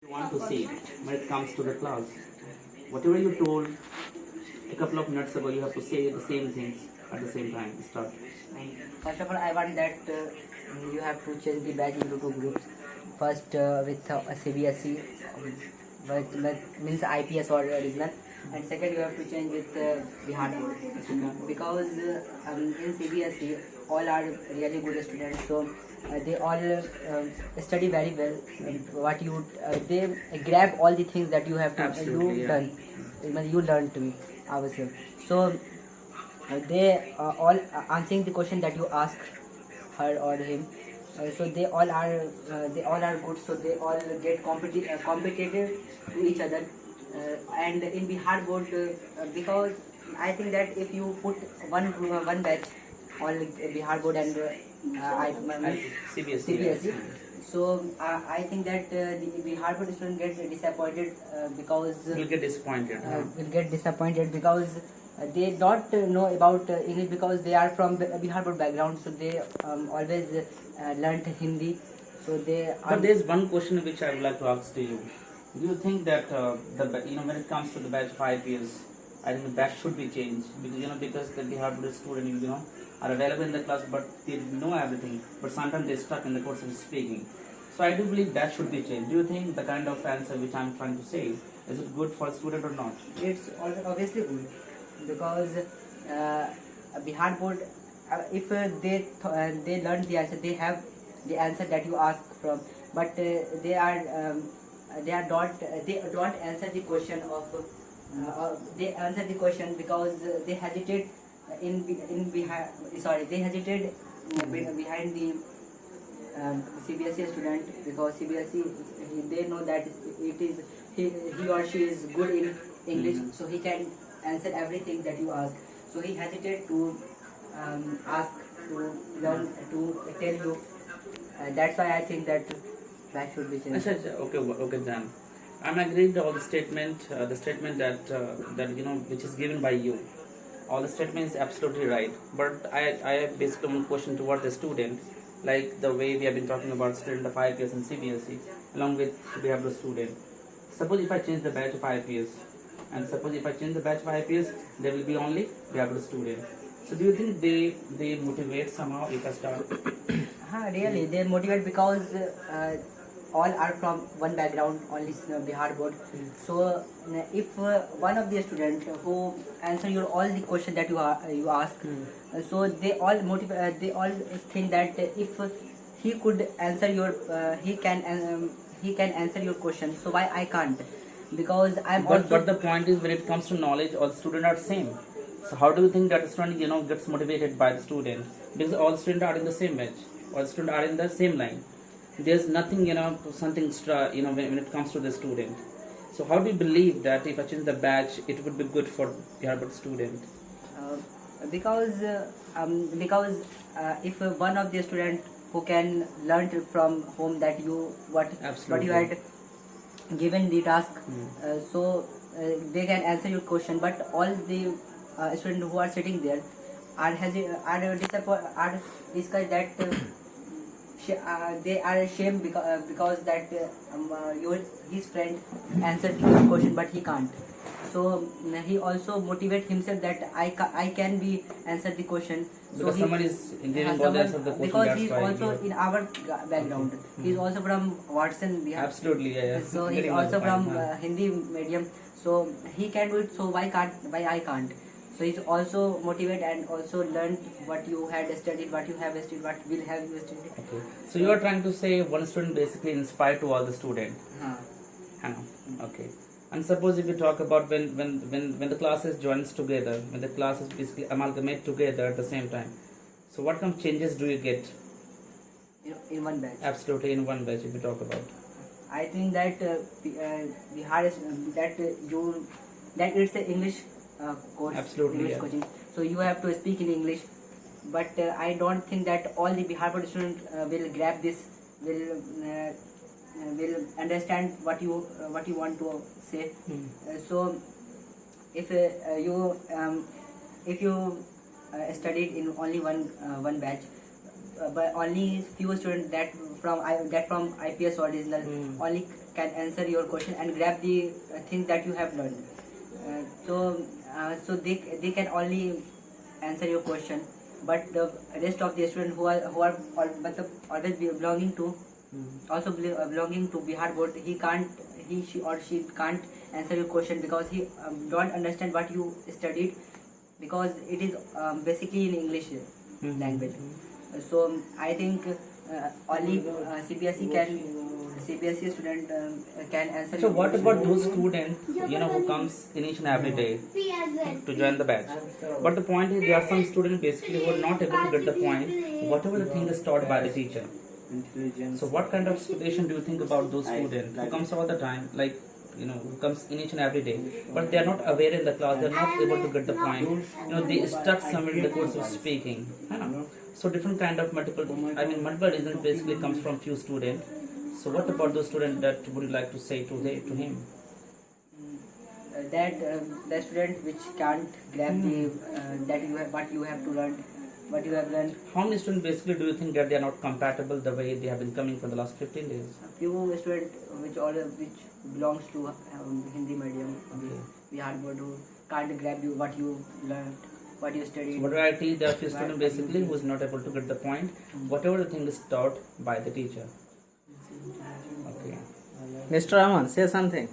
You want to say when it comes to the class. Whatever you told a couple of minutes ago, you have to say the same things at the same time. Start. First of all, I want that you have to change the batch into two groups. First, with a CBSE, but means IPS or regional, and second, you have to change with Bihar board because in CBSE all are really good students, so they all study very well. What you they grab all the things that you have to Absolutely, you yeah. done, you learned to me, I would say. So they all answering the question that you ask her or him. So they all are good. So they all get competitive to each other. And in Bihar board, because I think that if you put one batch on Bihar board and CBSE. CBSE, so I think that the Bihar board student get disappointed because You'll get disappointed. will get disappointed because they don't know about English because they are from Bihar board background, so they always learnt Hindi. So they are. But there's one question which I would like to ask to you. Do you think that when it comes to the batch 5 years, I think the batch should be changed because the Bihar Buddhist student are available in the class but they know everything, but sometimes they're stuck in the course of speaking. So I do believe that should be changed. Do you think the kind of answer which I'm trying to say is it good for a student or not? It's obviously good because Bihar board, if they learn the answer, they have the answer that you ask from, but they don't answer the question of they answer the question because they hesitate in behind, sorry, they hesitate behind the CBSE student because CBSE they know that it is he or she is good in English, so he can answer everything that you ask. So he hesitated to ask to learn to tell you. That's why I think that should be changed. Okay, then. I'm agreeing to all the statement that which is given by you. All the statement is absolutely right. But I have basically one question towards the student, like the way we have been talking about student of 5 years in CBSE, along with we have the student. Suppose if I change the batch of 5 years, and suppose if I change the batch 5 years, there will be only we have the student. So do you think they motivate somehow if I start? Really, they motivate because all are from one background, only Bihar board. So if one of the student who answer your all the question that you ask, so they all motivate. They all think that if he could answer your, he can answer your question. So why I can't? Because I'm also. But the point is when it comes to knowledge, all students are same. So how do you think that the student gets motivated by the student? Because all students are in the same batch, all students are in the same line. There's nothing something extra when it comes to the student. So how do you believe that if I change the batch, it would be good for the Harvard student? Because if one of the student who can learn from home that what you had given the task, so they can answer your question, but all the students who are sitting there are discussed that they are ashamed because that his friend answered his question but he can't. So he also motivate himself that I can be answer the question. Because so someone is giving all the answer the question. Because he is also in our background. He is also from Watson. Absolutely, yeah. So he is also from Hindi medium. So he can do it. So why I can't? So he's also motivated and also learned what you had studied, what you have studied, what will have you studied. Okay. So you are trying to say one student basically inspired to all the student. Okay. And suppose if you talk about when the classes joins together, when the classes basically amalgamate together at the same time. So what kind of changes do you get? In one batch. Absolutely, in one batch if you talk about. I think that the hardest that it's the English course. Absolutely, English yeah. coaching. So you have to speak in English, but I don't think that all the Bihar board students will grab this, will understand what you want to say. So if you studied in only one batch, but only few students that from IPS or regional only can answer your question and grab the things that you have learned. So they can only answer your question, but the rest of the students who are always belonging to also belonging to Bihar board, he she or she can't answer your question because he don't understand what you studied, because it is basically in English language. So I think only CBSE student can answer. So what about those students, who comes in each and every day to join the batch? But the point is, there are some students basically who are not able to get the point, whatever the thing is taught by the teacher. So what kind of expectation do you think about those students who comes all the time, like, who comes in each and every day, but they are not aware in the class, they are not able to get the point, they stuck somewhere in the course of speaking. So different kind of multiple reasons basically comes from few students. So what about those students that would you like to say to him? That the student which can't grab the that you have what you have to learn, what you have learned. How many students basically do you think that they are not compatible the way they have been coming for the last 15 days? A few students which belongs to Hindi medium, Bihar board, who can't grab you what you learned, what you studied. So what do I teach? There are few students basically who is not able to get the point, whatever the thing is taught by the teacher. Okay. Mr. Rahman, say something.